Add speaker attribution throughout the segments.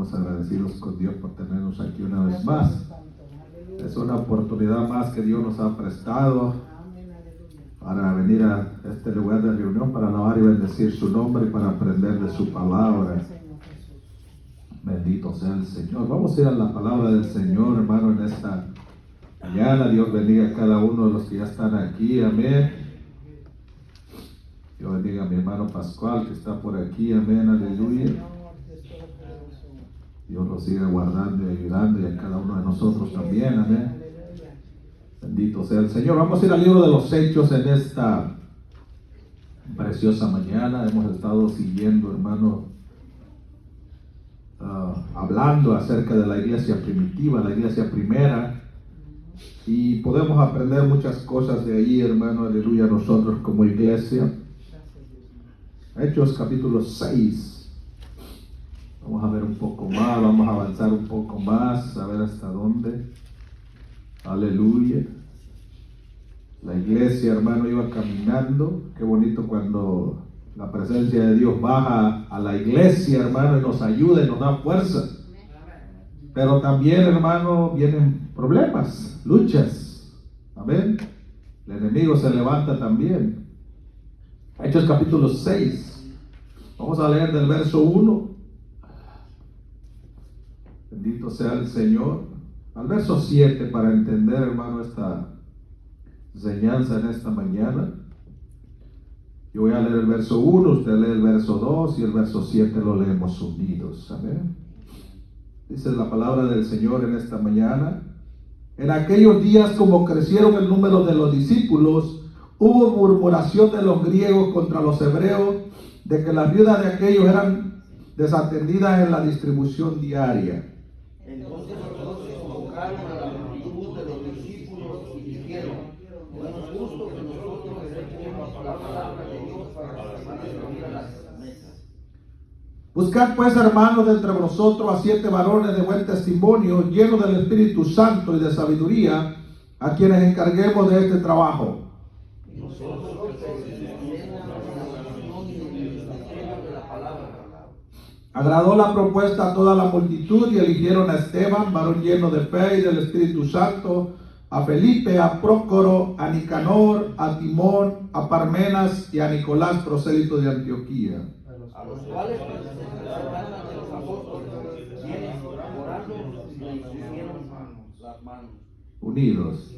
Speaker 1: Estamos agradecidos con Dios por tenernos aquí una vez más. Es una oportunidad más que Dios nos ha prestado para venir a este lugar de reunión, para alabar y bendecir su nombre y para aprender de su palabra. Bendito sea el Señor. Vamos a ir a la palabra del Señor, hermano, en esta mañana. Dios bendiga a cada uno de los que ya están aquí. Amén. Dios bendiga a mi hermano Pascual que está por aquí. Amén. Aleluya. Dios lo siga guardando y ayudando, y a cada uno de nosotros también. Amén. Bendito sea el Señor. Vamos a ir al libro de los Hechos en esta preciosa mañana. Hemos estado siguiendo, hermano, hablando acerca de la iglesia primitiva, la iglesia primera, y podemos aprender muchas cosas de allí, hermano, aleluya, nosotros como iglesia. Hechos capítulo 6. Vamos a ver un poco más, vamos a avanzar un poco más, a ver hasta dónde. Aleluya. La iglesia, hermano, iba caminando. Qué bonito cuando la presencia de Dios baja a la iglesia, hermano, y nos ayuda y nos da fuerza. Pero también, hermano, vienen problemas, luchas. Amén. El enemigo se levanta también. Hechos capítulo 6. Vamos a leer del verso 1. Bendito sea el Señor. Al verso 7 para entender, hermano, esta enseñanza en esta mañana. Yo voy a leer el verso 1, usted lee el verso 2 y el verso 7 lo leemos unidos. Amén. Dice la palabra del Señor en esta mañana. En aquellos días, como crecieron el número de los discípulos, hubo murmuración de los griegos contra los hebreos de que las viudas de aquellos eran desatendidas en la distribución diaria.
Speaker 2: Entonces se convocaron a la multitud de los discípulos y dijeron: no es justo que nosotros desechemos la palabra de Dios para reunir a las mesas.
Speaker 1: Buscad pues, hermanos, de entre vosotros a 7 varones de buen testimonio, llenos del Espíritu Santo y de sabiduría, a quienes encarguemos de este trabajo. Agradó la propuesta a toda la multitud y eligieron a Esteban, varón lleno de fe y del Espíritu Santo, a Felipe, a Prócoro, a Nicanor, a Timón, a Parmenas y a Nicolás, prosélito de Antioquía.
Speaker 2: A los cuales presentaron ante los apóstoles, quienes orando le impusieron las manos.
Speaker 1: Unidos.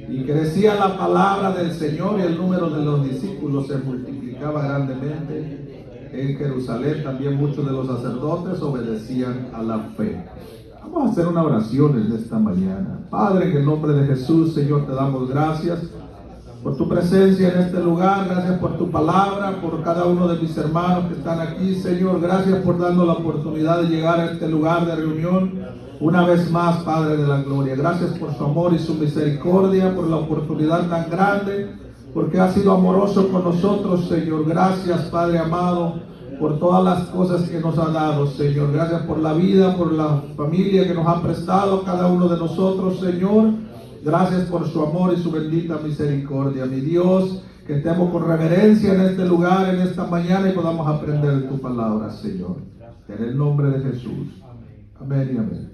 Speaker 1: Y crecía la palabra del Señor y el número de los discípulos se multiplicaba grandemente. En Jerusalén también muchos de los sacerdotes obedecían a la fe. Vamos a hacer una oración en esta mañana. Padre, en el nombre de Jesús, Señor, te damos gracias por tu presencia en este lugar. Gracias por tu palabra, por cada uno de mis hermanos que están aquí, Señor. Gracias por darnos la oportunidad de llegar a este lugar de reunión una vez más, Padre de la gloria. Gracias por su amor y su misericordia, por la oportunidad tan grande, porque has sido amoroso con nosotros, Señor. Gracias, Padre amado, por todas las cosas que nos ha dado, Señor. Gracias por la vida, por la familia que nos ha prestado cada uno de nosotros, Señor. Gracias por su amor y su bendita misericordia. Mi Dios, que estemos con reverencia en este lugar, en esta mañana, y podamos aprender de tu palabra, Señor. En el nombre de Jesús. Amén y amén.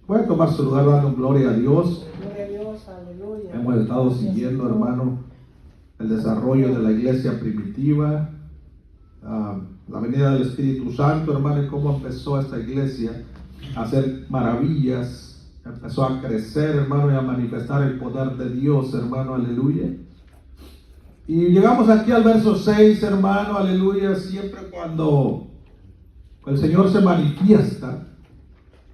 Speaker 1: Pueden tomar su lugar dando gloria a Dios.
Speaker 3: Gloria a Dios, aleluya.
Speaker 1: Hemos estado siguiendo, hermano, el desarrollo de la iglesia primitiva, la venida del Espíritu Santo, hermano, y cómo empezó esta iglesia a hacer maravillas, empezó a crecer, hermano, y a manifestar el poder de Dios, hermano, aleluya. Y llegamos aquí al verso 6, hermano, aleluya. Siempre cuando el Señor se manifiesta,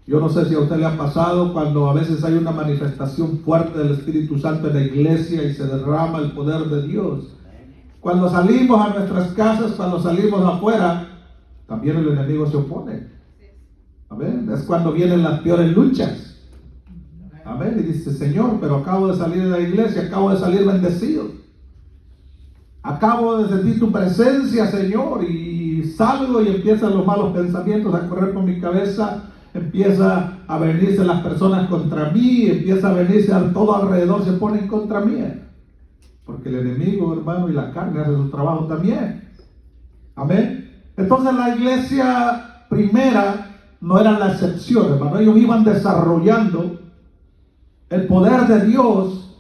Speaker 1: yo no sé si a usted le ha pasado cuando a veces hay una manifestación fuerte del Espíritu Santo en la iglesia y se derrama el poder de Dios. Cuando salimos a nuestras casas, cuando salimos afuera, también el enemigo se opone. Amén. Es cuando vienen las peores luchas. Amén. Y dice: Señor, pero acabo de salir de la iglesia, acabo de salir bendecido. Acabo de sentir tu presencia, Señor, y salgo y empiezan los malos pensamientos a correr por mi cabeza. Empieza a venirse las personas contra mí, empieza a venirse todo alrededor, se ponen contra mí. Porque el enemigo, hermano, y la carne hace su trabajo también. Amén. Entonces la iglesia primera no eran la excepción, hermano. Ellos iban desarrollando el poder de Dios,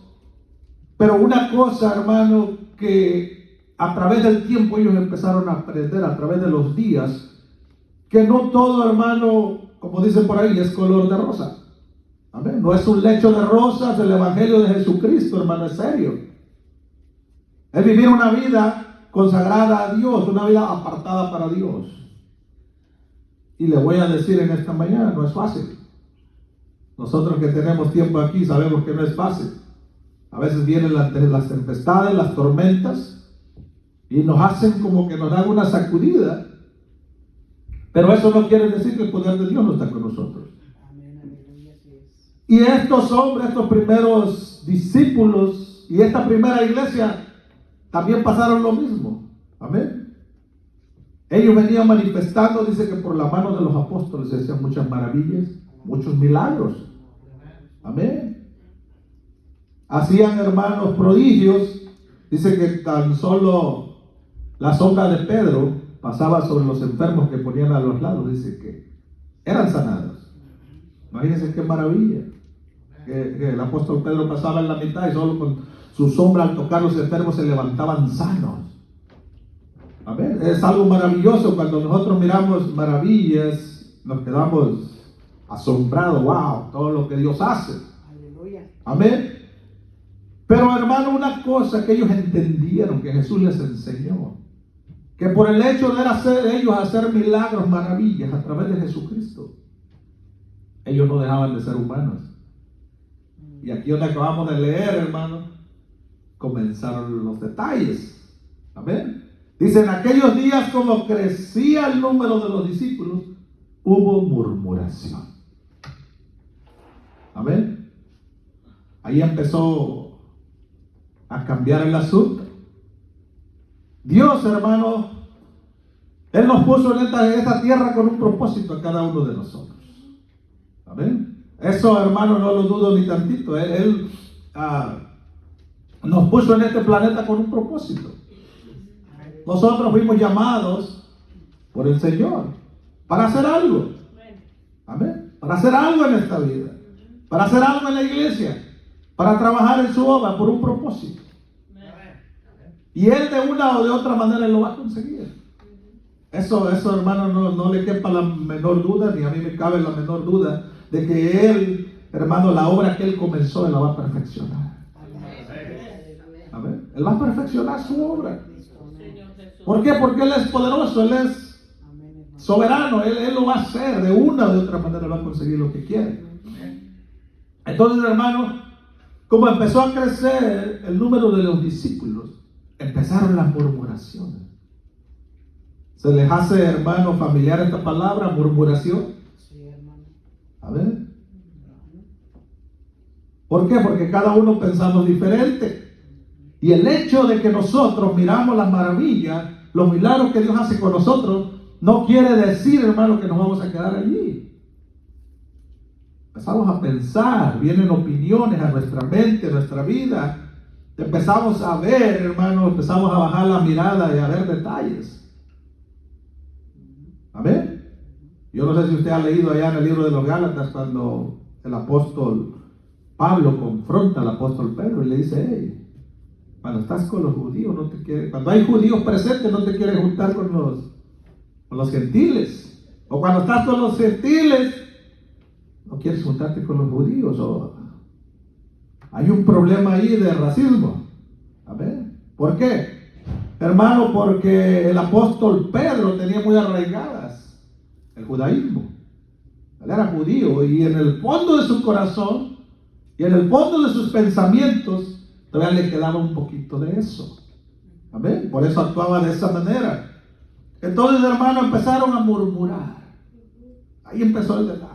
Speaker 1: pero una cosa, hermano, que a través del tiempo ellos empezaron a aprender, a través de los días, que no todo, hermano, como dicen por ahí, es color de rosa. Amén. No es un lecho de rosas el Evangelio de Jesucristo, hermano, es serio. Es vivir una vida consagrada a Dios, una vida apartada para Dios. Y le voy a decir en esta mañana, no es fácil. Nosotros que tenemos tiempo aquí sabemos que no es fácil. A veces vienen las tempestades, las tormentas, y nos hacen como que nos dan una sacudida. Pero eso no quiere decir que el poder de Dios no está con nosotros. Y estos hombres, estos primeros discípulos y esta primera iglesia también pasaron lo mismo. Amén. Ellos venían manifestando, dice que por la mano de los apóstoles se hacían muchas maravillas, muchos milagros. Amén. Hacían, hermanos, prodigios. Dice que tan solo la sombra de Pedro pasaba sobre los enfermos que ponían a los lados. Dice que eran sanados. Imagínense qué maravilla. Que el apóstol Pedro pasaba en la mitad y solo con su sombra al tocar los enfermos se levantaban sanos. Amén. Es algo maravilloso. Cuando nosotros miramos maravillas, nos quedamos asombrados. Wow, todo lo que Dios hace.
Speaker 3: Aleluya.
Speaker 1: Amén. Pero hermano, una cosa que ellos entendieron, que Jesús les enseñó, que por el hecho de ellos hacer milagros, maravillas a través de Jesucristo, ellos no dejaban de ser humanos. Y aquí donde acabamos de leer, hermano, comenzaron los detalles. Amén. Dice, en aquellos días, como crecía el número de los discípulos, hubo murmuración. Amén. Ahí empezó a cambiar el asunto. Dios, hermano, Él nos puso en esta tierra con un propósito a cada uno de nosotros. Amén. Eso, hermano, no lo dudo ni tantito. Él nos puso en este planeta con un propósito. Nosotros fuimos llamados por el Señor para hacer algo. Amén. Para hacer algo en esta vida. Para hacer algo en la iglesia. Para trabajar en su obra por un propósito. Y Él de una o de otra manera lo va a conseguir. Eso hermano, no le quepa la menor duda, ni a mí me cabe la menor duda de que Él, hermano, la obra que Él comenzó, Él la va a perfeccionar. Amén. Él va a perfeccionar su obra. ¿Por qué? Porque Él es poderoso, Él es soberano, Él lo va a hacer, de una o de otra manera va a conseguir lo que quiere. Entonces, hermano, como empezó a crecer el número de los discípulos, empezaron las murmuraciones. ¿Se les hace, hermano, familiar esta palabra, murmuración?
Speaker 3: Sí, hermano.
Speaker 1: A ver. ¿Por qué? Porque cada uno pensamos diferente. Y el hecho de que nosotros miramos las maravillas, los milagros que Dios hace con nosotros, no quiere decir, hermano, que nos vamos a quedar allí. Empezamos a pensar, vienen opiniones a nuestra mente, a nuestra vida. Empezamos a ver, hermano, empezamos a bajar la mirada y a ver detalles. Amén. Yo no sé si usted ha leído allá en el libro de los Gálatas cuando el apóstol Pablo confronta al apóstol Pedro y le dice, hey, cuando estás con los judíos, no te quieres, cuando hay judíos presentes, no te quieres juntar con los gentiles. O cuando estás con los gentiles, no quieres juntarte con los judíos. Hay un problema ahí de racismo. Amén. ¿Por qué? Hermano, porque el apóstol Pedro tenía muy arraigadas el judaísmo. Él era judío y en el fondo de su corazón y en el fondo de sus pensamientos todavía le quedaba un poquito de eso. Amén. Por eso actuaba de esa manera. Entonces, hermano, empezaron a murmurar. Ahí empezó el detalle.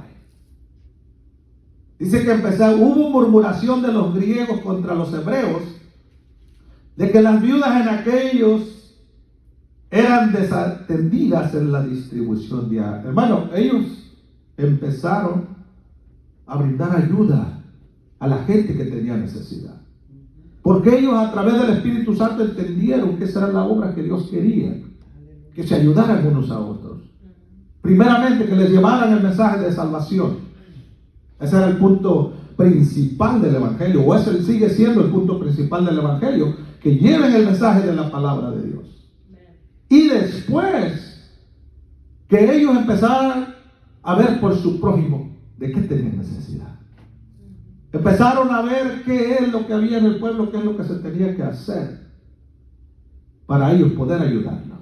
Speaker 1: Dice que hubo murmuración de los griegos contra los hebreos, de que las viudas en aquellos eran desatendidas en la distribución diaria. Hermano, ellos empezaron a brindar ayuda a la gente que tenía necesidad. Porque ellos a través del Espíritu Santo entendieron que esa era la obra que Dios quería, que se ayudaran unos a otros. Primeramente, que les llevaran el mensaje de salvación. Ese era el punto principal del Evangelio, o ese sigue siendo el punto principal del Evangelio, que lleven el mensaje de la palabra de Dios. Y después, que ellos empezaran a ver por su prójimo de qué tenían necesidad. Empezaron a ver qué es lo que había en el pueblo, qué es lo que se tenía que hacer para ellos poder ayudarlos.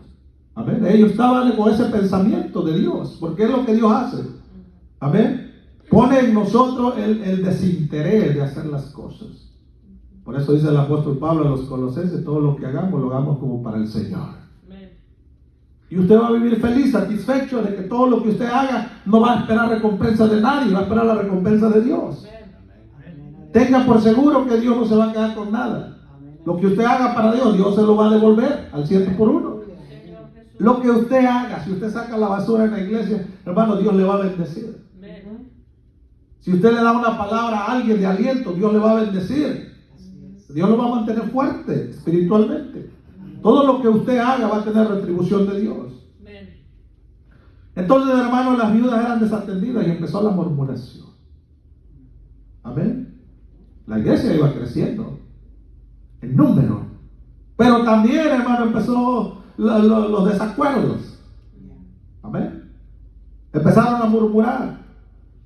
Speaker 1: Amén. Ellos estaban con ese pensamiento de Dios, porque es lo que Dios hace. Amén. Pone en nosotros el desinterés de hacer las cosas. Por eso dice el apóstol Pablo a los Colosenses: todo lo que hagamos, lo hagamos como para el Señor. Y usted va a vivir feliz, satisfecho de que todo lo que usted haga no va a esperar recompensa de nadie, va a esperar la recompensa de Dios. Tenga por seguro que Dios no se va a quedar con nada. Lo que usted haga para Dios, Dios se lo va a devolver al 100%. Lo que usted haga, si usted saca la basura en la iglesia, hermano, Dios le va a bendecir. Si usted le da una palabra a alguien de aliento, Dios le va a bendecir. Dios lo va a mantener fuerte espiritualmente. Todo lo que usted haga va a tener retribución de Dios. Entonces, hermano, las viudas eran desatendidas y empezó la murmuración. Amén. La iglesia iba creciendo en número, pero también, hermano, empezó los desacuerdos. Amén. Empezaron a murmurar.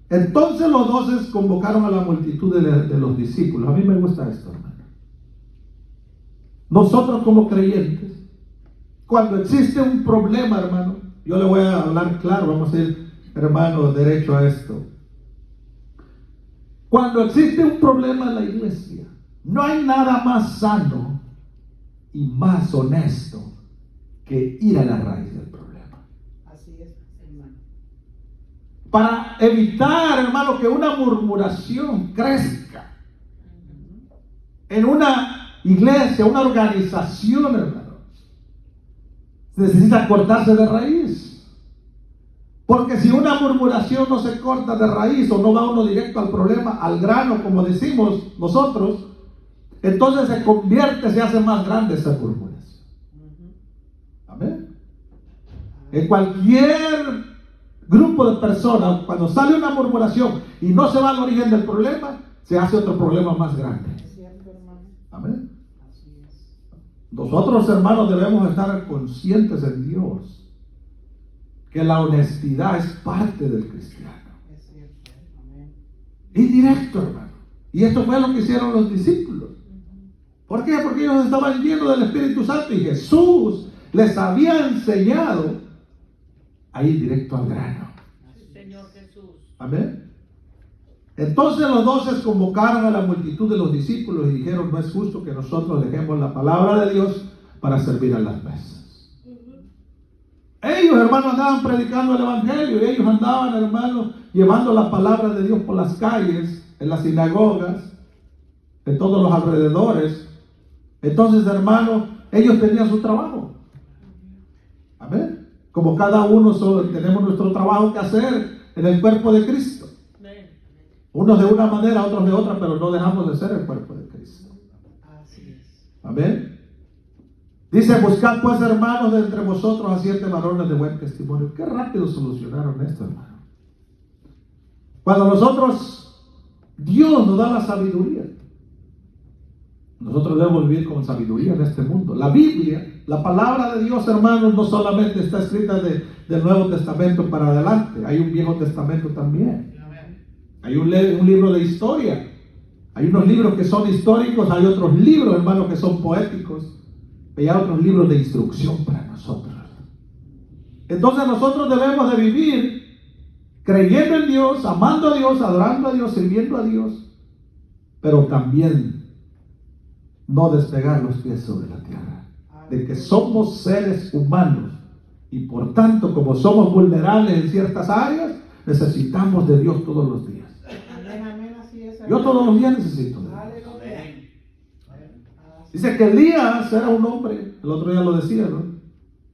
Speaker 1: Entonces los 12 convocaron a la multitud de los discípulos. A mí me gusta esto, hermano. Nosotros como creyentes, cuando existe un problema, hermano, yo le voy a hablar claro, vamos a ir, hermano, derecho a esto. Cuando existe un problema en la iglesia, no hay nada más sano y más honesto que ir a la raíz del problema.
Speaker 3: Así es, hermano.
Speaker 1: Para evitar, hermano, que una murmuración crezca en una iglesia, una organización, hermano, necesita cortarse de raíz. Porque si una murmuración no se corta de raíz, o no va uno directo al problema, al grano, como decimos nosotros, entonces se hace más grande esa murmuración. Amén. En cualquier grupo de personas, cuando sale una murmuración y no se va al origen del problema, se hace otro problema más grande. Amén. Nosotros, hermanos, debemos estar conscientes en Dios que la honestidad es parte del cristiano. Y directo, hermano. Y esto fue lo que hicieron los discípulos. ¿Por qué? Porque ellos estaban llenos del Espíritu Santo y Jesús les había enseñado a ir directo al grano.
Speaker 3: Señor Jesús.
Speaker 1: Amén. Entonces los 12 convocaron a la multitud de los discípulos y dijeron: no es justo que nosotros dejemos la palabra de Dios para servir a las mesas. Ellos, hermanos, andaban predicando el evangelio, y ellos andaban, hermanos, llevando la palabra de Dios por las calles, en las sinagogas, en todos los alrededores. Entonces, hermanos, ellos tenían su trabajo. Amén. Como cada uno tenemos nuestro trabajo que hacer en el cuerpo de Cristo. Unos de una manera, otros de otra, pero no dejamos de ser el cuerpo de Cristo. Amén. Dice: buscad pues, hermanos, de entre vosotros a 7 varones de buen testimonio. Qué rápido solucionaron esto, hermano. Cuando Dios nos da la sabiduría, nosotros debemos vivir con sabiduría en este mundo. La Biblia, la palabra de Dios, hermanos, no solamente está escrita del Nuevo Testamento para adelante. Hay un Viejo Testamento también. Hay un libro de historia. Hay unos libros que son históricos. Hay otros libros, hermanos, que son poéticos. Y hay otros libros de instrucción para nosotros. Entonces nosotros debemos de vivir creyendo en Dios, amando a Dios, adorando a Dios, sirviendo a Dios, pero también no despegar los pies sobre la tierra, de que somos seres humanos y por tanto, como somos vulnerables en ciertas áreas, necesitamos de Dios todos los días. Yo todos los días necesito de Dios. Dice que Elías era un hombre, el otro día lo decía, ¿no?,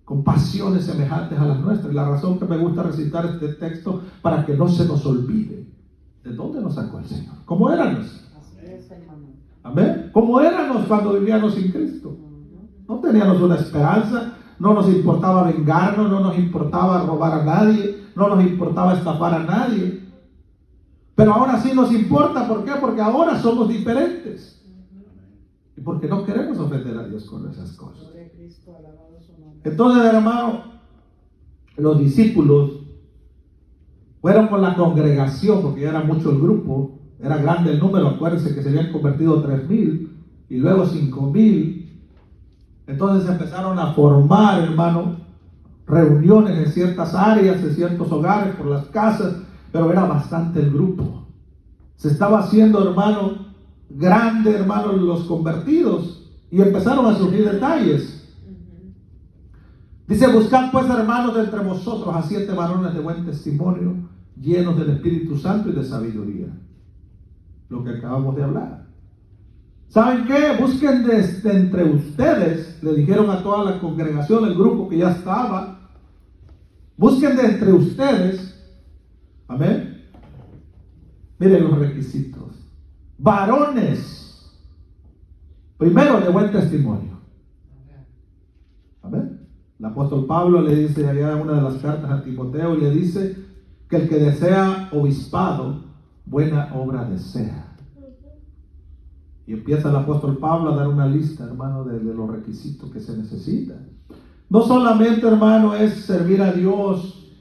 Speaker 1: con pasiones semejantes a las nuestras. Y la razón que me gusta recitar este texto, para que no se nos olvide de dónde nos sacó el Señor. ¿Cómo éramos? Amén. ¿Cómo éramos cuando vivíamos sin Cristo? No teníamos una esperanza no nos importaba vengarnos, no nos importaba robar a nadie, no nos importaba estafar a nadie. Pero ahora sí nos importa, ¿por qué? Porque ahora somos diferentes. Y porque no queremos ofender a Dios con esas cosas. Entonces, hermano, los discípulos fueron con la congregación, porque ya era mucho el grupo, era grande el número, acuérdense que se habían convertido 3,000 y luego 5,000. Entonces empezaron a formar, hermano, reuniones en ciertas áreas, en ciertos hogares, por las casas, pero era bastante el grupo. Se estaba haciendo, hermano, grande, hermano, los convertidos, y empezaron a surgir detalles. Dice: buscad pues, hermanos, de entre vosotros a 7 varones de buen testimonio, llenos del Espíritu Santo y de sabiduría. Lo que acabamos de hablar. ¿Saben qué? Busquen desde entre ustedes, le dijeron a toda la congregación, el grupo que ya estaba, busquen de entre ustedes, amén. Miren los requisitos. Varones, primero de buen testimonio. Amén. El apóstol Pablo le dice allá en una de las cartas a Timoteo, y le dice que el que desea obispado, buena obra desea. Y empieza el apóstol Pablo a dar una lista, hermano, de los requisitos que se necesitan. No solamente, hermano, es servir a Dios,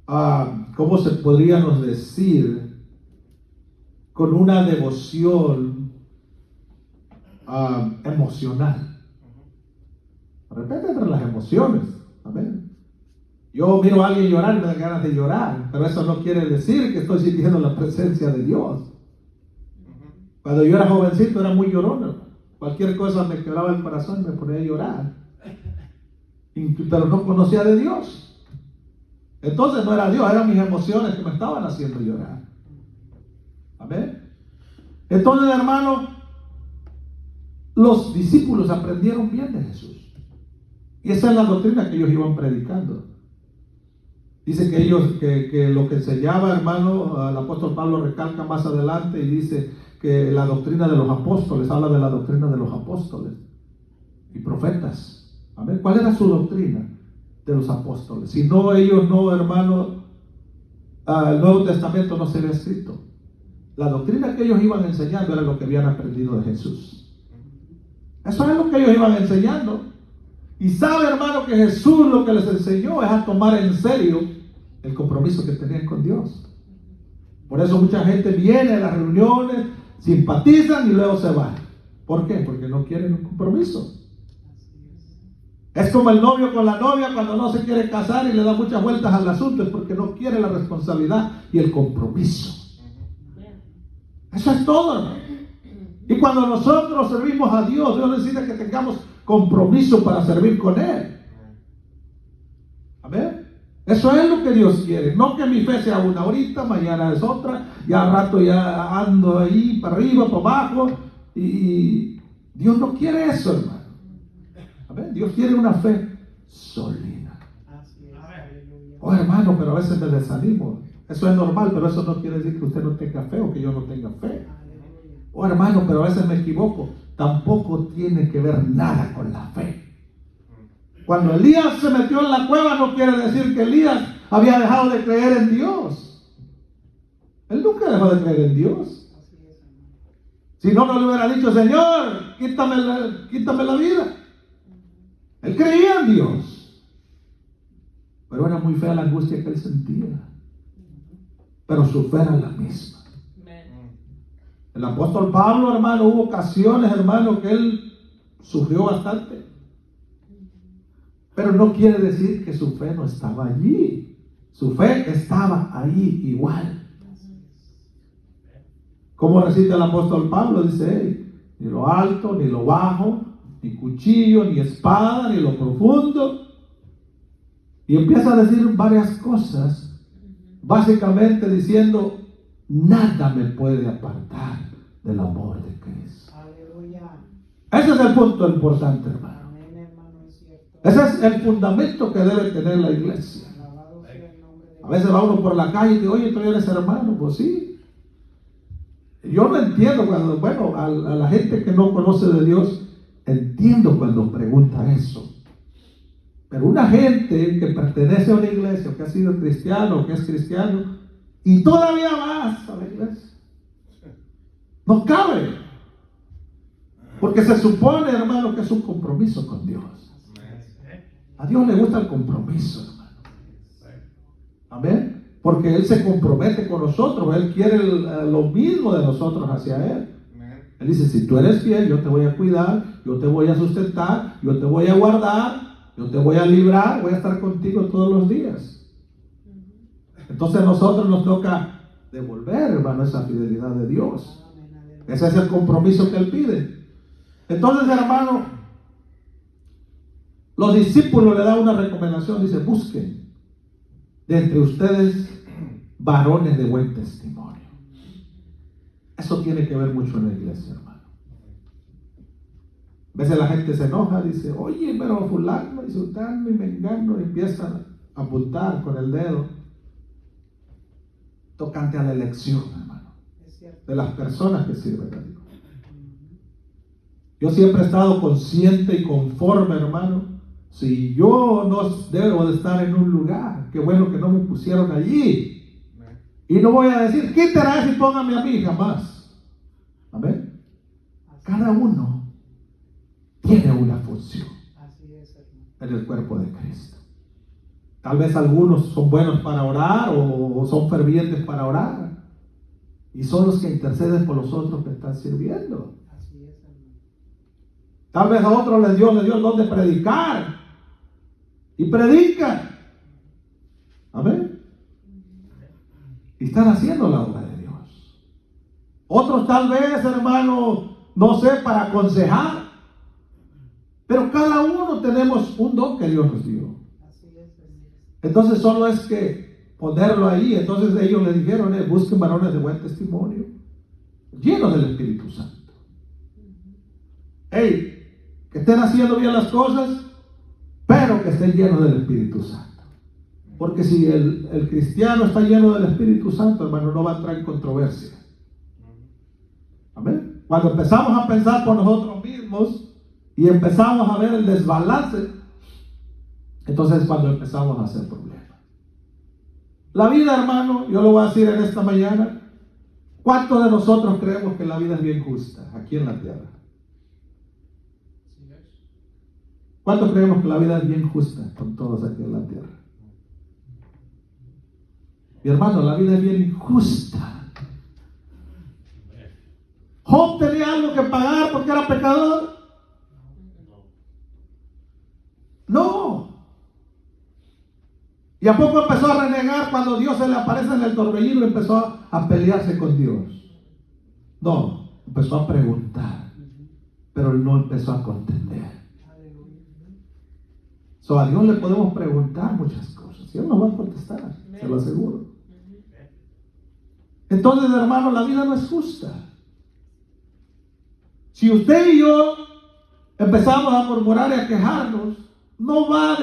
Speaker 1: ¿cómo se podríamos decir? Con una devoción emocional. De repente entre las emociones, amén. Yo miro a alguien llorar y me dan ganas de llorar, pero eso no quiere decir que estoy sintiendo la presencia de Dios. Cuando yo era jovencito era muy llorón. Cualquier cosa me quebraba el corazón y me ponía a llorar. Pero no conocía de Dios. Entonces no era Dios, eran mis emociones que me estaban haciendo llorar. Amén. Entonces, hermano, los discípulos aprendieron bien de Jesús. Y esa es la doctrina que ellos iban predicando. Dice que ellos, que lo que enseñaba, hermano, el apóstol Pablo recalca más adelante y dice que la doctrina de los apóstoles, habla de la doctrina de los apóstoles y profetas. Amén. ¿Cuál era su doctrina de los apóstoles? Si no, ellos no, hermano, el Nuevo Testamento no se había escrito. La doctrina que ellos iban enseñando era lo que habían aprendido de Jesús. Eso es lo que ellos iban enseñando. Y sabe, hermano, que Jesús lo que les enseñó es a tomar en serio el compromiso que tenían con Dios. Por eso mucha gente viene a las reuniones, simpatizan y luego se van. ¿Por qué? Porque no quieren un compromiso. Es como el novio con la novia cuando no se quiere casar y le da muchas vueltas al asunto, es porque no quiere la responsabilidad y el compromiso. Eso es todo, hermano. Y cuando nosotros servimos a Dios, Dios necesita que tengamos compromiso para servir con Él. Amén. Eso es lo que Dios quiere. No que mi fe sea una ahorita, mañana es otra, ya al rato ya ando ahí para arriba, para abajo. Y Dios no quiere eso, hermano. Amén. Dios quiere una fe sólida. Oh, hermano, pero a veces me desanimo. Eso es normal, pero eso no quiere decir que usted no tenga fe o que yo no tenga fe. Oh, hermano, pero a veces me equivoco. Tampoco tiene que ver nada con la fe. Cuando Elías se metió en la cueva, no quiere decir que Elías había dejado de creer en Dios. Él nunca dejó de creer en Dios. Si no, no le hubiera dicho: Señor, quítame la vida. Él creía en Dios, pero era muy fea la angustia que él sentía. Pero su fe era la misma. El apóstol Pablo, hermano, hubo ocasiones, hermano, que él sufrió bastante. Pero no quiere decir que su fe no estaba allí. Su fe estaba ahí igual. ¿Cómo recita el apóstol Pablo? Dice: ni lo alto, ni lo bajo, ni cuchillo, ni espada, ni lo profundo. Y empieza a decir varias cosas, básicamente diciendo: nada me puede apartar del amor de Cristo. Aleluya. Ese es el punto importante, hermano. Ese es el fundamento que debe tener la iglesia. A veces va uno por la calle y dice: oye, tú eres hermano. Pues sí. Yo no entiendo cuando, bueno, a la gente que no conoce de Dios, entiendo cuando pregunta eso. Pero una gente que pertenece a una iglesia, que ha sido cristiano, que es cristiano, y todavía vas a la iglesia, no cabe. Porque se supone, hermano, que es un compromiso con Dios. A Dios le gusta el compromiso, hermano. Amén. Porque Él se compromete con nosotros. Él quiere lo mismo de nosotros hacia Él. Él dice, si tú eres fiel, yo te voy a cuidar, yo te voy a sustentar, yo te voy a guardar, yo te voy a librar, voy a estar contigo todos los días. Entonces a nosotros nos toca devolver, hermano, esa fidelidad de Dios. Ese es el compromiso que Él pide. Entonces, hermano, los discípulos le dan una recomendación. Dice, busquen de entre ustedes varones de buen testimonio. Eso tiene que ver mucho en la iglesia, hermano. A veces la gente se enoja, dice, oye, pero fulano y sultano y mengano, y empiezan a apuntar con el dedo tocante a la elección, hermano, de las personas que sirven a Dios. Yo siempre he estado consciente y conforme, hermano. Si yo no debo de estar en un lugar, qué bueno que no me pusieron allí. Y no voy a decir, quítela eso y póngame a mí, jamás. Amén. Cada uno tiene una función en el cuerpo de Cristo. Tal vez algunos son buenos para orar o son fervientes para orar. Y son los que interceden por los otros que están sirviendo. Tal vez a otros Dios le dio el don de predicar. Y predican. Amén. Y están haciendo la obra de Dios. Otros tal vez, hermano, no sé, para aconsejar. Pero cada uno tenemos un don que Dios nos dio. Entonces solo es que ponerlo ahí. Entonces ellos le dijeron, busquen varones de buen testimonio, llenos del Espíritu Santo. Que estén haciendo bien las cosas, pero que estén llenos del Espíritu Santo. Porque si el cristiano está lleno del Espíritu Santo, hermano, no va a entrar en controversia. Amén. Cuando empezamos a pensar por nosotros mismos y empezamos a ver el desbalance, entonces es cuando empezamos a hacer problemas. La vida, hermano, yo lo voy a decir en esta mañana, ¿cuántos de nosotros creemos que la vida es bien justa aquí en la tierra? ¿Cuántos creemos que la vida es bien justa con todos aquí en la tierra? Mi hermano, la vida es bien injusta. ¿Job tenía algo que pagar porque era pecador? No. ¿Y a poco empezó a renegar cuando Dios se le aparece en el torbellino y empezó a pelearse con Dios? No, empezó a preguntar, pero no empezó a contender. A Dios le podemos preguntar muchas cosas y Él nos va a contestar, se lo aseguro. Entonces, hermano, la vida no es justa. Si usted y yo empezamos a murmurar y a quejarnos, no va a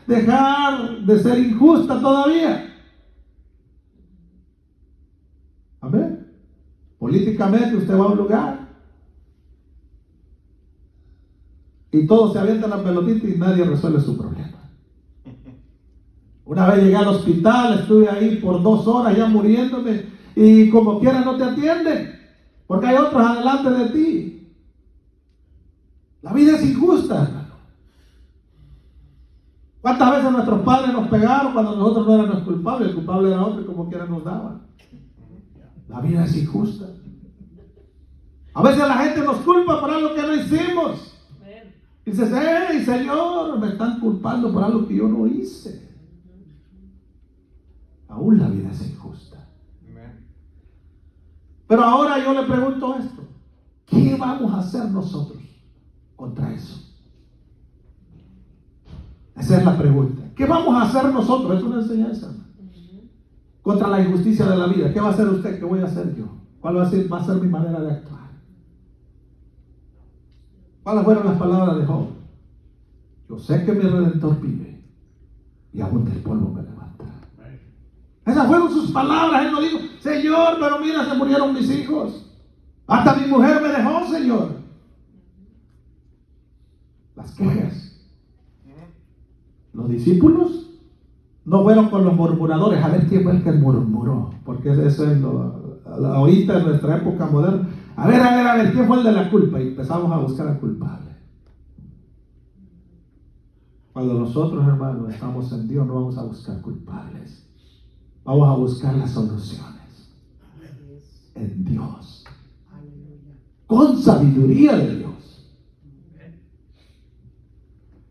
Speaker 1: dejar de ser injusta todavía. Amén. Políticamente usted va a un lugar y todos se avientan la pelotita y nadie resuelve su problema. Una vez llegué al hospital, estuve ahí por 2 horas ya muriéndome y como quiera no te atienden porque hay otros adelante de ti. La vida es injusta, hermano. ¿Cuántas veces nuestros padres nos pegaron cuando nosotros no éramos culpables? El culpable era otro y como quiera nos daban. La vida es injusta. A veces la gente nos culpa por algo que no hicimos. Y dices, hey, Señor, me están culpando por algo que yo no hice. Aún la vida es injusta. Pero ahora yo le pregunto esto. ¿Qué vamos a hacer nosotros contra eso? Esa es la pregunta. ¿Qué vamos a hacer nosotros? Es una enseñanza. Contra la injusticia de la vida. ¿Qué va a hacer usted? ¿Qué voy a hacer yo? ¿Cuál va a ser mi manera de actuar? ¿Cuáles fueron las palabras de Job? Yo sé que mi Redentor vive y aún del polvo me levantará. Esas fueron sus palabras. Él no dijo, Señor, pero mira, se murieron mis hijos. Hasta mi mujer me dejó, Señor. Las quejas. Los discípulos no fueron con los murmuradores a ver quién fue el que murmuró, porque eso es ahorita en nuestra época moderna. A ver, quién fue el de la culpa, y empezamos a buscar al culpable. Cuando nosotros, hermanos, estamos en Dios, no vamos a buscar culpables, vamos a buscar las soluciones en Dios, con sabiduría de Dios.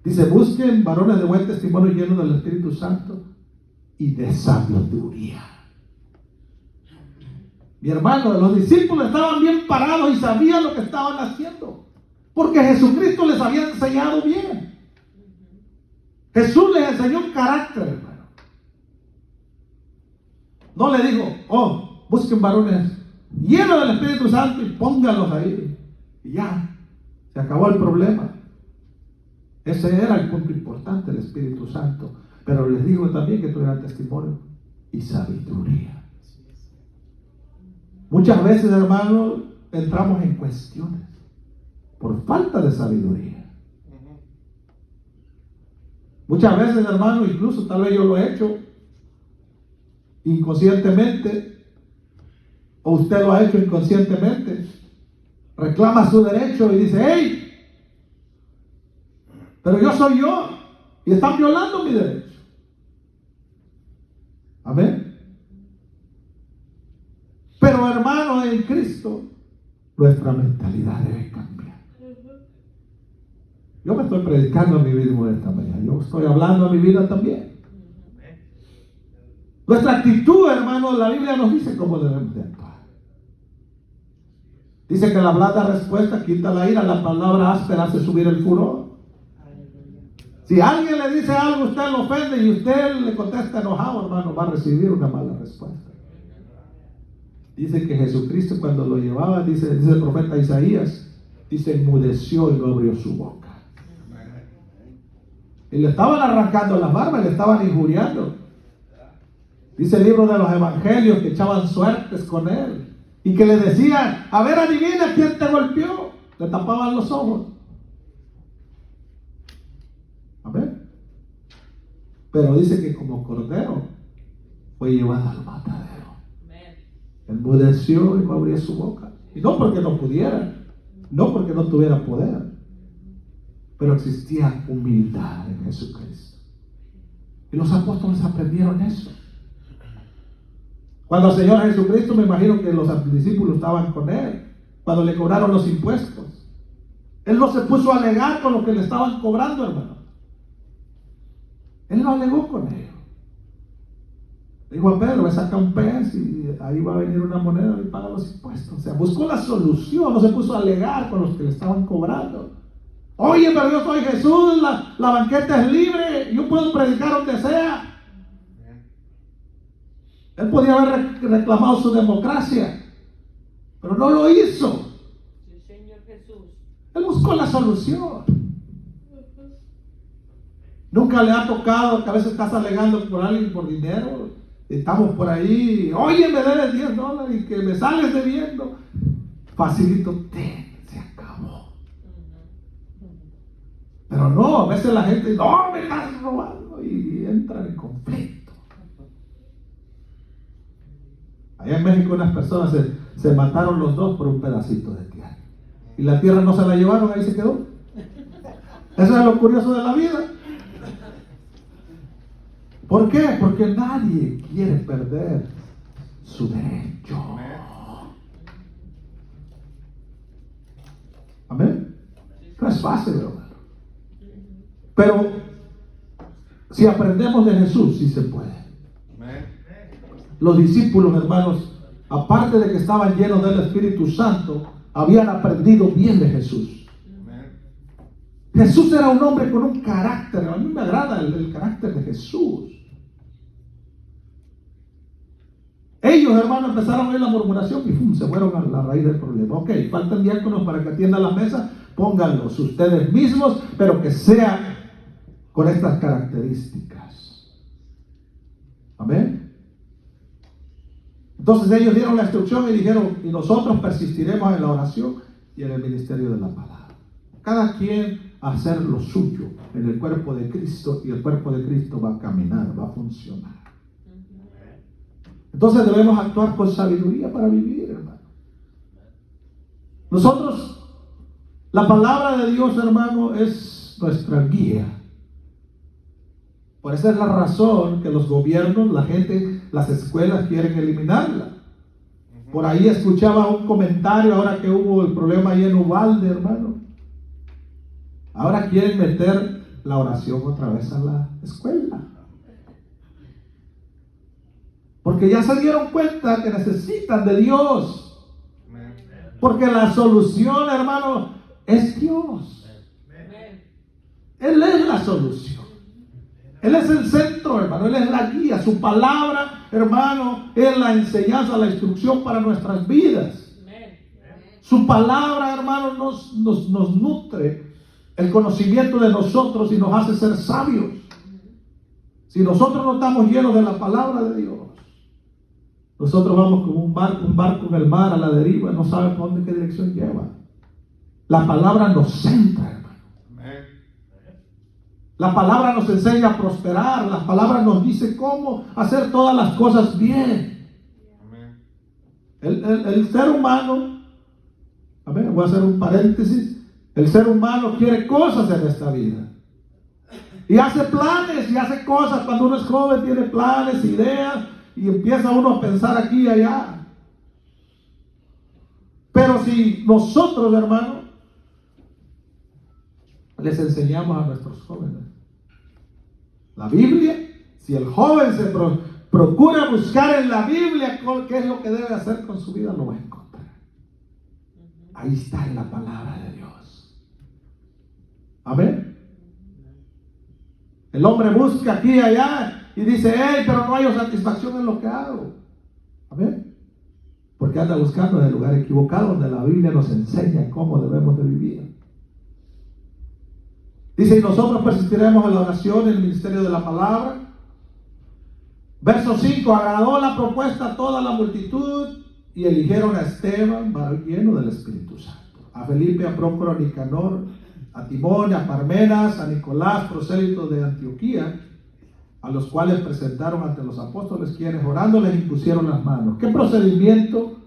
Speaker 1: Dice, busquen varones de buen testimonio llenos del Espíritu Santo y de sabiduría. Mi hermano, los discípulos estaban bien parados y sabían lo que estaban haciendo, porque Jesucristo les había enseñado bien. Jesús les enseñó un carácter, hermano. No le dijo, busquen varones llenos del Espíritu Santo y pónganlos ahí. Y ya, se acabó el problema. Ese era el punto importante, el Espíritu Santo. Pero les digo también que tuvieran testimonio y sabiduría. Muchas veces, hermanos, entramos en cuestiones por falta de sabiduría. Muchas veces, hermano, incluso tal vez yo lo he hecho inconscientemente, o usted lo ha hecho inconscientemente, reclama su derecho y dice, hey, pero yo soy yo y están violando mi derecho. Amén. Pero, hermano, en Cristo nuestra mentalidad debe cambiar. Yo me estoy predicando a mí mismo de esta manera. Yo estoy hablando a mi vida también. Nuestra actitud, hermano, la Biblia nos dice cómo debemos de actuar. Dice que la blanda respuesta quita la ira, la palabra áspera hace subir el furor. Si alguien le dice algo, usted lo ofende y usted le contesta enojado, hermano, va a recibir una mala respuesta. Dice que Jesucristo cuando lo llevaba, dice el profeta Isaías, dice, enmudeció y no abrió su boca. Y le estaban arrancando las barbas, le estaban injuriando. Dice el libro de los evangelios que echaban suertes con él y que le decían, a ver, adivina quién te golpeó. Le tapaban los ojos. Amén. Pero dice que como cordero fue llevado al matadero. Enmudeció y no abría su boca. Y no porque no pudiera, no porque no tuviera poder, pero existía humildad en Jesucristo. Y los apóstoles aprendieron eso. Cuando el Señor Jesucristo, me imagino que los discípulos estaban con él, cuando le cobraron los impuestos, él no se puso a alegar con lo que le estaban cobrando, hermano. Él no alegó con ellos. Dijo a Pedro, me saca un pez y ahí va a venir una moneda y paga los impuestos. O sea, buscó la solución, no se puso a alegar con los que le estaban cobrando. Oye, pero yo soy Jesús, la banqueta es libre, yo puedo predicar donde sea. Él podía haber reclamado su democracia, pero no lo hizo.
Speaker 3: Sí, Señor Jesús.
Speaker 1: Él buscó la solución. Nunca le ha tocado que a veces estás alegando por alguien por dinero. Estamos por ahí, oye, me debes $10 y que me sales debiendo. Facilito, se acabó. Pero no, a veces la gente, no, me estás robando, y entra en conflicto. Allá en México unas personas se mataron los dos por un pedacito de tierra. Y la tierra no se la llevaron, ahí se quedó. Eso es lo curioso de la vida. ¿Por qué? Porque nadie quiere perder su derecho. Amén. No es fácil, hermano. Pero si aprendemos de Jesús, sí se puede. Los discípulos, hermanos, aparte de que estaban llenos del Espíritu Santo, habían aprendido bien de Jesús. Jesús era un hombre con un carácter. A mí me agrada el carácter de Jesús. Ellos, hermanos, empezaron a oír la murmuración y se fueron a la raíz del problema. Ok, faltan diáconos para que atiendan la mesa, pónganlos ustedes mismos, pero que sean con estas características. Amén. Entonces ellos dieron la instrucción y dijeron, y nosotros persistiremos en la oración y en el ministerio de la palabra. Cada quien a hacer lo suyo en el cuerpo de Cristo y el cuerpo de Cristo va a caminar, va a funcionar. Entonces debemos actuar con sabiduría para vivir, hermano. Nosotros, la palabra de Dios, hermano, es nuestra guía. Por esa es la razón que los gobiernos, la gente, las escuelas quieren eliminarla. Por ahí escuchaba un comentario ahora que hubo el problema ahí en Uvalde, hermano. Ahora quieren meter la oración otra vez a la escuela. Porque ya se dieron cuenta que necesitan de Dios. Porque la solución, hermano, es Dios. Él es la solución. Él es el centro, hermano. Él es la guía. Su palabra, hermano, es la enseñanza, la instrucción para nuestras vidas. Su palabra, hermano, nos nutre el conocimiento de nosotros y nos hace ser sabios. Si nosotros no estamos llenos de la palabra de Dios, nosotros vamos como un barco en el mar a la deriva, no sabe por dónde, qué dirección lleva. La palabra nos centra, hermano. La palabra nos enseña a prosperar. La palabra nos dice cómo hacer todas las cosas bien. El ser humano, a ver, voy a hacer un paréntesis. El ser humano quiere cosas en esta vida. Y hace planes y hace cosas. Cuando uno es joven tiene planes, ideas. Y empieza uno a pensar aquí y allá. Pero si nosotros, hermano, les enseñamos a nuestros jóvenes la Biblia, si el joven se procura buscar en la Biblia qué es lo que debe hacer con su vida, lo va a encontrar. Ahí está en la palabra de Dios. Amén. El hombre busca aquí y allá y dice, hey, pero no hay satisfacción en lo que hago. Amén. Porque anda buscando en el lugar equivocado, donde la Biblia nos enseña cómo debemos de vivir. Dice, y nosotros persistiremos en la oración, en el ministerio de la palabra. Verso 5, agradó la propuesta a toda la multitud y eligieron a Esteban, varón lleno del Espíritu Santo, a Felipe, a Prócoro, a Nicanor, a Timón, a Parmenas, a Nicolás, prosélito de Antioquía, a los cuales presentaron ante los apóstoles, quienes orando les impusieron las manos. ¿Qué procedimiento?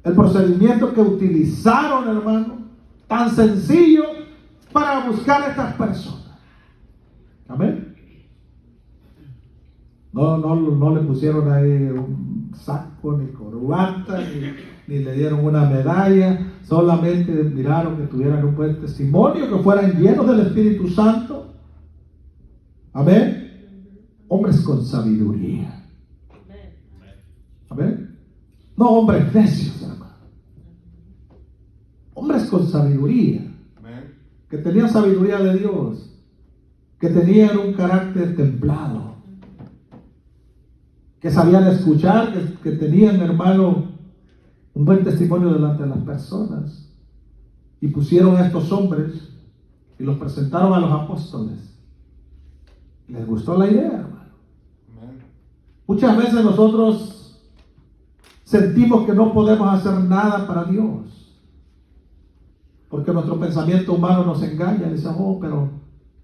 Speaker 1: El procedimiento que utilizaron, hermano, tan sencillo para buscar a estas personas. Amén. No le pusieron ahí un saco, ni corbata, ni le dieron una medalla. Solamente miraron que tuvieran un buen testimonio, que fueran llenos del Espíritu Santo. Amén. Hombres con sabiduría. Amén. No hombres necios, hermano. Hombres con sabiduría. Que tenían sabiduría de Dios. Que tenían un carácter templado. Que sabían escuchar, que tenían, hermano, un buen testimonio delante de las personas. Y pusieron a estos hombres y los presentaron a los apóstoles. Les gustó la idea, hermano. Muchas veces nosotros sentimos que no podemos hacer nada para Dios. Porque nuestro pensamiento humano nos engaña. Dice, oh, pero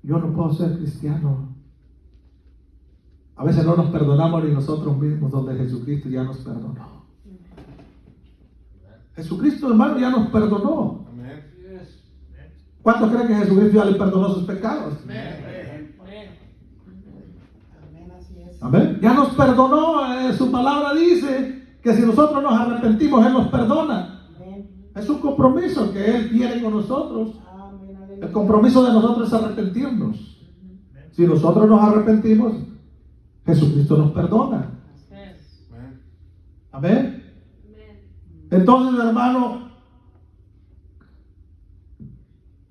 Speaker 1: yo no puedo ser cristiano. A veces no nos perdonamos ni nosotros mismos, donde Jesucristo ya nos perdonó. Jesucristo, hermano, ya nos perdonó. ¿Cuántos creen que Jesucristo ya le perdonó sus pecados? Amén. Ya nos perdonó. Su palabra dice que si nosotros nos arrepentimos, Él nos perdona. Es un compromiso que Él tiene con nosotros. El compromiso de nosotros es arrepentirnos. Si nosotros nos arrepentimos, Jesucristo nos perdona. Amén. Entonces, hermano,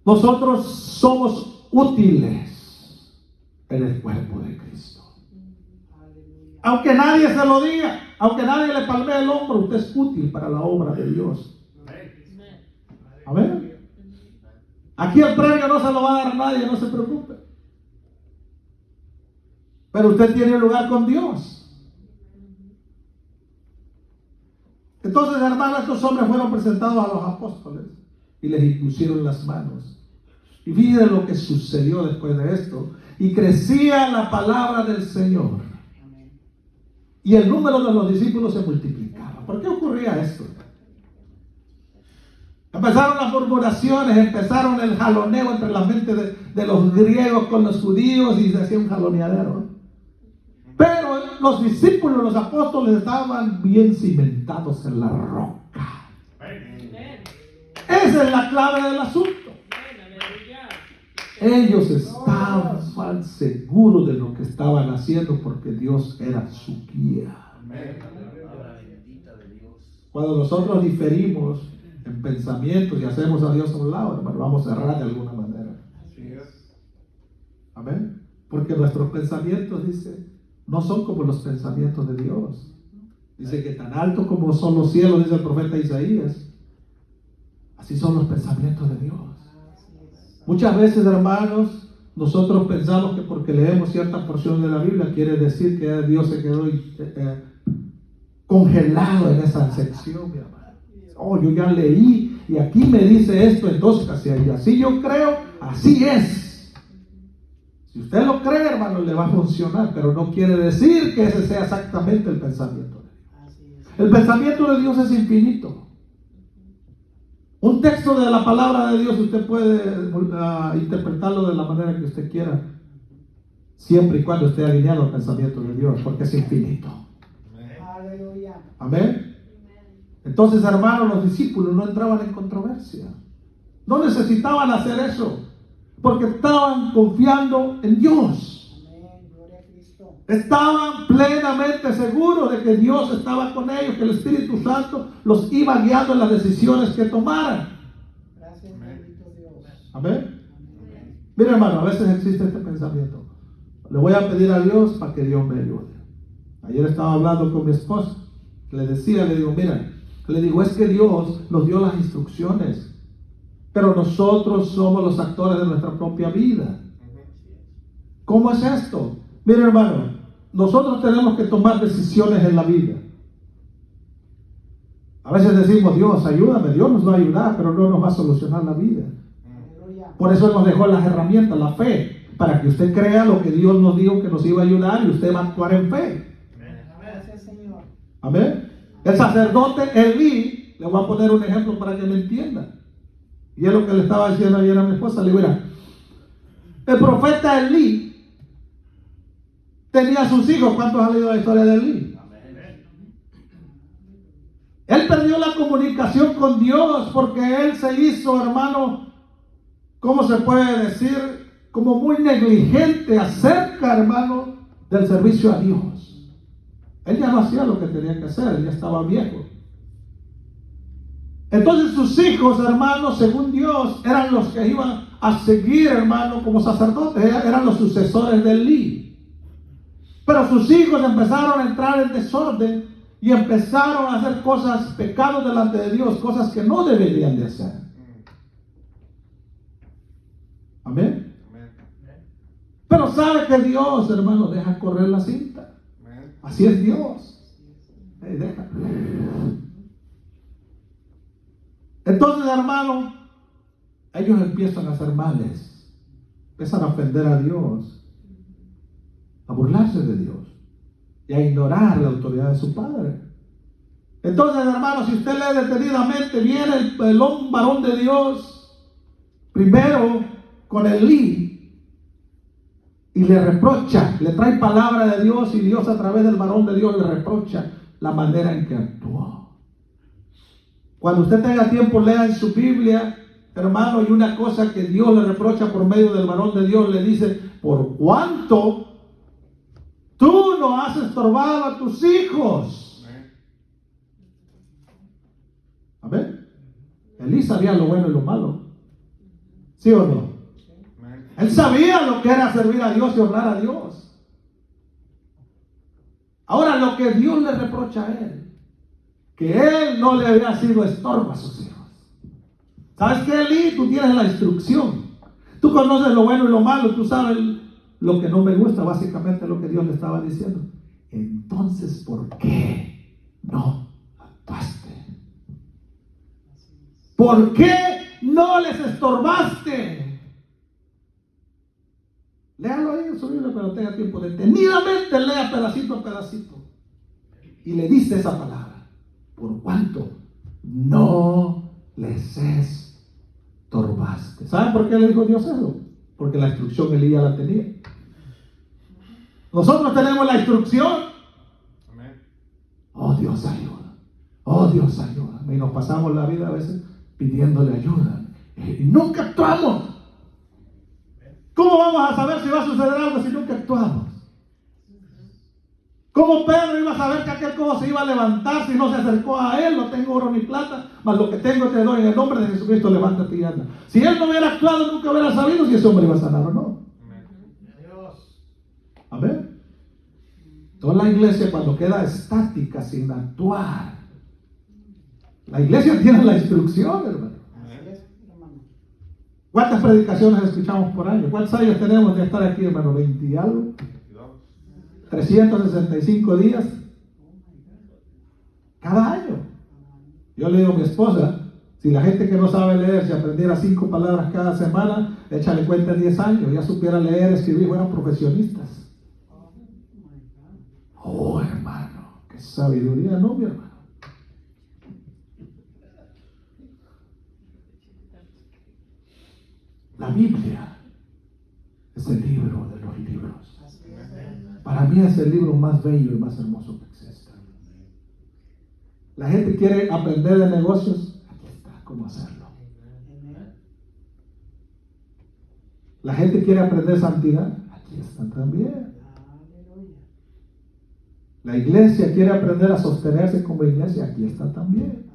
Speaker 1: nosotros somos útiles en el cuerpo de Cristo. Aunque nadie se lo diga, aunque nadie le palmee el hombro, usted es útil para la obra de Dios. Amén. Aquí el premio no se lo va a dar nadie, no se preocupe. Pero usted tiene un lugar con Dios. Entonces, hermanos, estos hombres fueron presentados a los apóstoles y les impusieron las manos. Y fíjense lo que sucedió después de esto. Y crecía la palabra del Señor. Y el número de los discípulos se multiplicaba. ¿Por qué ocurría esto? Empezaron las murmuraciones, empezaron el jaloneo entre la mente de los griegos con los judíos y se hacía un jaloneadero. Pero los discípulos, los apóstoles estaban bien cimentados en la roca. Esa es la clave del asunto. Ellos estaban seguros de lo que estaban haciendo porque Dios era su guía. Cuando nosotros diferimos en pensamientos y hacemos a Dios a un lado, hermano, vamos a errar de alguna manera. Amén. Porque nuestros pensamientos, dice, no son como los pensamientos de Dios. Dice que tan alto como son los cielos, dice el profeta Isaías, así son los pensamientos de Dios. Muchas veces, hermanos, nosotros pensamos que porque leemos cierta porción de la Biblia quiere decir que Dios se quedó congelado en esa sección, mi hermano. Oh, yo ya leí y aquí me dice esto, entonces así yo creo, así es. Si usted lo cree, hermano, le va a funcionar, pero no quiere decir que ese sea exactamente el pensamiento de Dios. El pensamiento de Dios es infinito. Un texto de la palabra de Dios usted puede interpretarlo de la manera que usted quiera, siempre y cuando esté alineado al pensamiento de Dios, porque es infinito. Amén. Entonces, hermanos, los discípulos no entraban en controversia. No necesitaban hacer eso, porque estaban confiando en Dios. Estaban plenamente seguros de que Dios estaba con ellos, que el Espíritu Santo los iba guiando en las decisiones que tomaran. Amén. Mira, hermano, a veces existe este pensamiento: le voy a pedir a Dios para que Dios me ayude. Ayer estaba hablando con mi esposa, le digo, mira, es que Dios nos dio las instrucciones, pero nosotros somos los actores de nuestra propia vida. ¿Cómo es esto? Mira, hermano, nosotros tenemos que tomar decisiones en la vida. A veces decimos, Dios, ayúdame, Dios nos va a ayudar, pero no nos va a solucionar la vida. Por eso Él nos dejó las herramientas, la fe, para que usted crea lo que Dios nos dijo que nos iba a ayudar y usted va a actuar en fe. Amén. El sacerdote Elí, le voy a poner un ejemplo para que me entienda. Y es lo que le estaba diciendo ayer a mi esposa. Le digo, mira, el profeta Elí tenía sus hijos. ¿Cuántos han leído la historia de Elí? Él perdió la comunicación con Dios porque él se hizo, hermano, ¿cómo se puede decir? Como muy negligente acerca, hermano, del servicio a Dios. Él ya no hacía lo que tenía que hacer, él ya estaba viejo. Entonces sus hijos, hermanos, según Dios, eran los que iban a seguir, hermano, como sacerdotes, eran los sucesores de Elí. Pero sus hijos empezaron a entrar en desorden y empezaron a hacer cosas, pecados delante de Dios, cosas que no deberían de hacer. Amén. Pero sabe que Dios, hermano, deja correr la cinta. Así es Dios. Deja. Entonces, hermano, ellos empiezan a hacer males, empiezan a ofender a Dios, a burlarse de Dios y a ignorar la autoridad de su padre. Entonces, hermano, si usted lee detenidamente, viene el varón de Dios primero con Elí y le reprocha, le trae palabra de Dios, y Dios a través del varón de Dios le reprocha la manera en que actuó. Cuando usted tenga tiempo, lea en su Biblia, hermano, y una cosa que Dios le reprocha por medio del varón de Dios, le dice: por cuanto tú no has estorbado a tus hijos. Amén. Elí sabía lo bueno y lo malo, ¿sí o no? Él sabía lo que era servir a Dios y honrar a Dios. Ahora, lo que Dios le reprocha a él, que él no le había sido estorbo a sus hijos. ¿Sabes qué, Elí? Tú tienes la instrucción. Tú conoces lo bueno y lo malo. Tú sabes lo que no me gusta, básicamente lo que Dios le estaba diciendo. Entonces, ¿por qué no actuaste? ¿Por qué no les estorbaste? abra su Biblia cuando tenga tiempo. Detenidamente lea pedacito a pedacito. Y le dice esa palabra. Por cuanto no les estorbaste. ¿Saben por qué le dijo Dios eso? Porque la instrucción Elías la tenía. Nosotros tenemos la instrucción. Oh, Dios ayuda. Oh, Dios ayuda. Y nos pasamos la vida a veces pidiéndole ayuda. Y nunca actuamos. ¿Cómo vamos a saber si va a suceder algo si nunca actuamos? ¿Cómo Pedro iba a saber que aquel cojo se iba a levantar si no se acercó a él? No tengo oro ni plata, mas lo que tengo te doy en el nombre de Jesucristo, levántate y anda. Si él no hubiera actuado, nunca hubiera sabido si ese hombre iba a sanar o no. Amén. Toda la iglesia cuando queda estática sin actuar, la iglesia tiene la instrucción, hermano. ¿Cuántas predicaciones escuchamos por año? ¿Cuántos años tenemos de estar aquí, hermano? 20 y algo. 365 días cada año. Yo le digo a mi esposa, si la gente que no sabe leer, si aprendiera 5 palabras cada semana, échale cuenta en 10 años, ya supiera leer, escribir, fueran profesionistas. Oh, hermano, qué sabiduría, ¿no, mi hermano? La Biblia es el libro de los libros. Para mí es el libro más bello y más hermoso que existe. La gente quiere aprender de negocios, aquí está cómo hacerlo. La gente quiere aprender santidad, aquí está también. La iglesia quiere aprender a sostenerse como iglesia, aquí está también.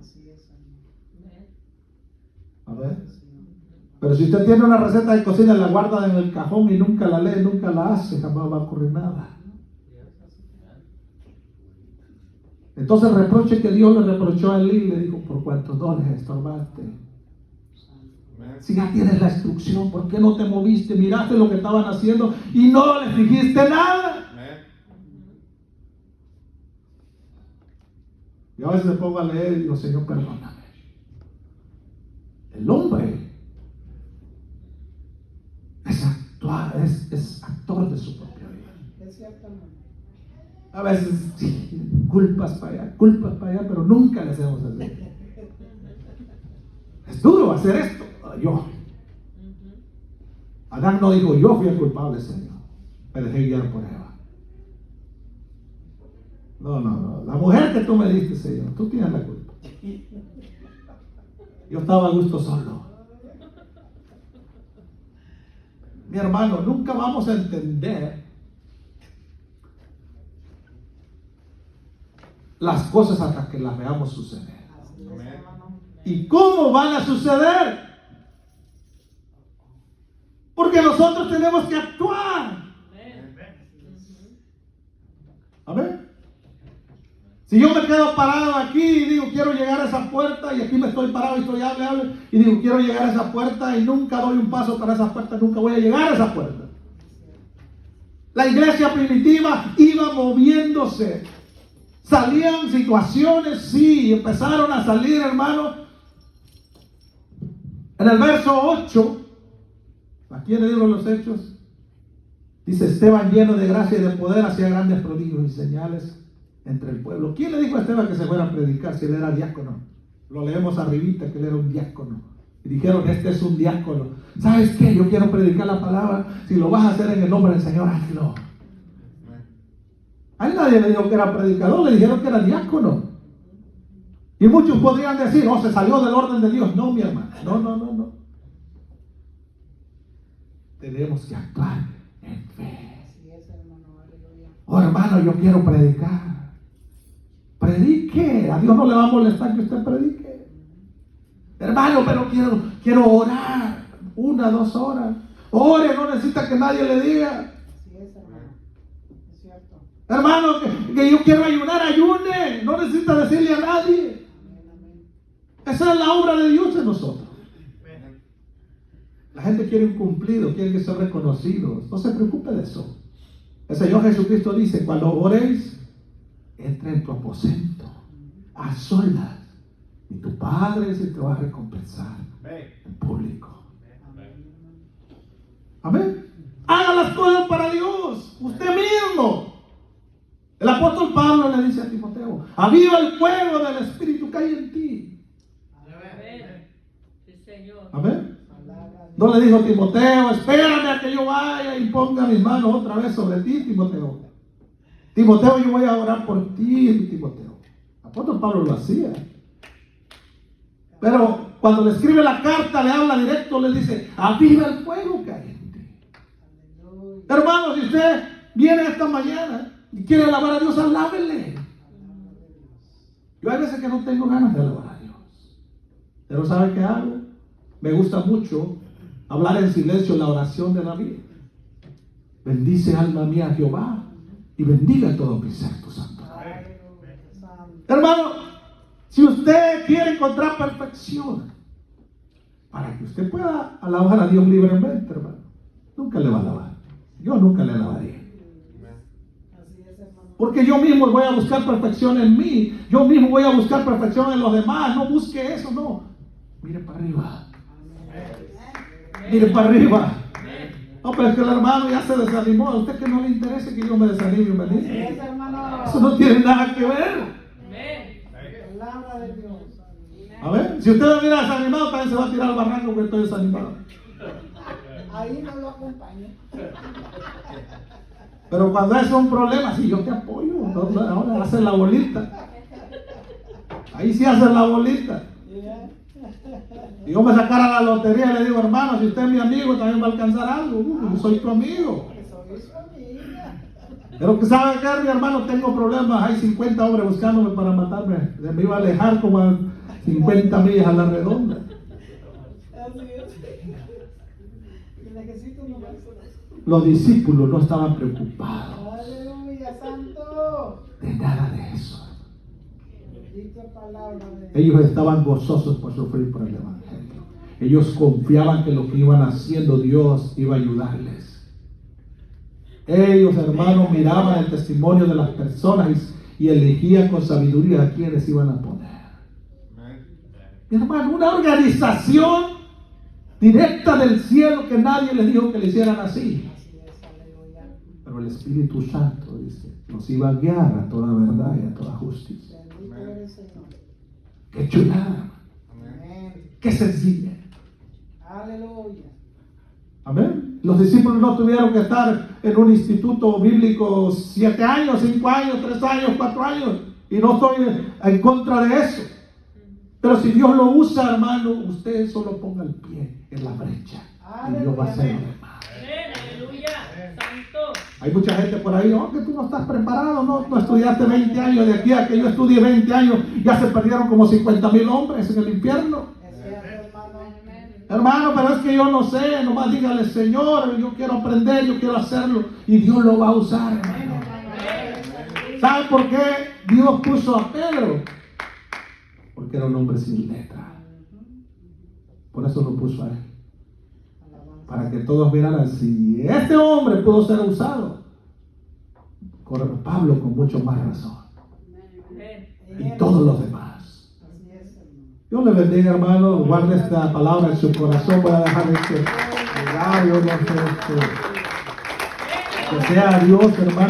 Speaker 1: A ver. Pero si usted tiene una receta de cocina, la guarda en el cajón y nunca la lee, nunca la hace, jamás va a ocurrir nada. Entonces el reproche que Dios le reprochó a Elí, le dijo, por cuanto no les estorbaste. Si ya tienes la instrucción, ¿por qué no te moviste? Miraste lo que estaban haciendo y no les dijiste nada. Yo a veces me pongo a leer y digo, Señor, perdóname. El hombre es actor de su propia vida. A veces sí, culpas para allá, pero nunca le hacemos así. Es duro hacer esto. Yo. Adán no dijo, yo fui el culpable, Señor. Me dejé guiar por Eva. No. La mujer que tú me diste, Señor, tú tienes la culpa. Yo estaba a gusto solo. Mi hermano, nunca vamos a entender las cosas hasta que las veamos suceder. ¿Y cómo van a suceder? Porque nosotros tenemos que actuar. Amén. Si yo me quedo parado aquí y digo, quiero llegar a esa puerta, y aquí me estoy parado y estoy hable, y digo, quiero llegar a esa puerta y nunca doy un paso para esa puerta, nunca voy a llegar a esa puerta. La iglesia primitiva iba moviéndose. Salían situaciones, sí, empezaron a salir, hermano. En el verso 8, aquí en el libro de los Hechos, dice, Esteban lleno de gracia y de poder hacía grandes prodigios y señales entre el pueblo. ¿Quién le dijo a Esteban que se fuera a predicar si él era diácono? Lo leemos arribita que él era un diácono. Y dijeron, este es un diácono. ¿Sabes qué? Yo quiero predicar la palabra. Si lo vas a hacer en el nombre del Señor, hazlo. A él nadie le dijo que era predicador, le dijeron que era diácono. Y muchos podrían decir, oh, se salió del orden de Dios. No, mi hermano, no. Tenemos que actuar en fe. Oh, hermano, yo quiero predicar. Predique. A Dios no le va a molestar que usted predique. Hermano, pero quiero orar 1 a 2 horas. Ore, no necesita que nadie le diga. Hermano, que yo quiero ayunar, ayune. No necesita decirle a nadie. Esa es la obra de Dios en nosotros. La gente quiere un cumplido, quiere ser reconocidos. No se preocupe de eso. El Señor Jesucristo dice, cuando oréis, entra en tu aposento, a solas, y tu Padre se te va a recompensar en público. Amén. Haga las cosas para Dios, usted mismo. El apóstol Pablo le dice a Timoteo: aviva el fuego del Espíritu que hay en ti.
Speaker 3: Amén. Sí, Señor.
Speaker 1: Amén. No le dijo: Timoteo, espérame a que yo vaya y ponga mis manos otra vez sobre ti, Timoteo. Timoteo, yo voy a orar por ti, Timoteo. El apóstol Pablo lo hacía. Pero cuando le escribe la carta, le habla directo, le dice: aviva el fuego que hay en ti. Hermano, si usted viene esta mañana y quiere alabar a Dios, alábele. Yo hay veces que no tengo ganas de alabar a Dios. Pero ¿sabe qué hago? Me gusta mucho hablar en silencio la oración de David. Bendice alma mía a Jehová y bendiga todo mi ser, tu santo. Hermano, si usted quiere encontrar perfección, para que usted pueda alabar a Dios libremente, hermano, nunca le va a alabar. Yo nunca le alabaría. Porque yo mismo voy a buscar perfección en mí. Yo mismo voy a buscar perfección en los demás. No busque eso, no. Mire para arriba. Mire para arriba. No, pero es que el hermano ya se desanimó. A usted que no le interese que yo me desanime, me dice. Eso no tiene nada que ver. A ver, si usted me mira desanimado, también se va a tirar al barranco porque estoy desanimado.
Speaker 4: Ahí no lo acompaño.
Speaker 1: Pero cuando es un problema, sí, yo te apoyo. Ahora hace la bolita. Ahí sí hace la bolita. Y yo me sacara la lotería y le digo: hermano, si usted es mi amigo, también va a alcanzar algo. Yo soy tu amigo. Pero que sabe que, mi hermano, tengo problemas. Hay 50 hombres buscándome para matarme. Me iba a alejar como a 50 millas a la redonda. Los discípulos no estaban preocupados de nada de eso. Ellos estaban gozosos por sufrir por el Evangelio. Ellos confiaban que lo que iban haciendo, Dios iba a ayudarles. Ellos, hermanos, miraban el testimonio de las personas y elegían con sabiduría a quienes iban a poner. Mi hermano, una organización directa del cielo que nadie les dijo que le hicieran así. Pero el Espíritu Santo, dice, nos iba a guiar a toda verdad y a toda justicia. Qué chulada. Qué sencilla.
Speaker 4: Aleluya.
Speaker 1: Amén. Los discípulos no tuvieron que estar en un instituto bíblico 7 años, 5 años, 3 años, 4 años. Y no estoy en contra de eso. Pero si Dios lo usa, hermano, usted solo ponga el pie en la brecha. Y Dios va a hacer lo demás.
Speaker 3: Aleluya. Santo.
Speaker 1: Hay mucha gente por ahí: que tú no estás preparado, no estudiaste 20 años. De aquí a que yo estudie 20 años, ya se perdieron como 50,000 hombres en el infierno. Hermano, pero es que yo no sé. Nomás dígale: Señor, yo quiero aprender, yo quiero hacerlo. Y Dios lo va a usar, hermano. ¿Sabe por qué Dios puso a Pedro? Porque era un hombre sin letra. Por eso lo puso a él. Para que todos vieran, si este hombre pudo ser usado, Pablo con mucho más razón. Y todos los demás. Dios le bendiga, hermano. Guarde esta palabra en su corazón. Voy a dejar este horario. Que sea Dios, hermano.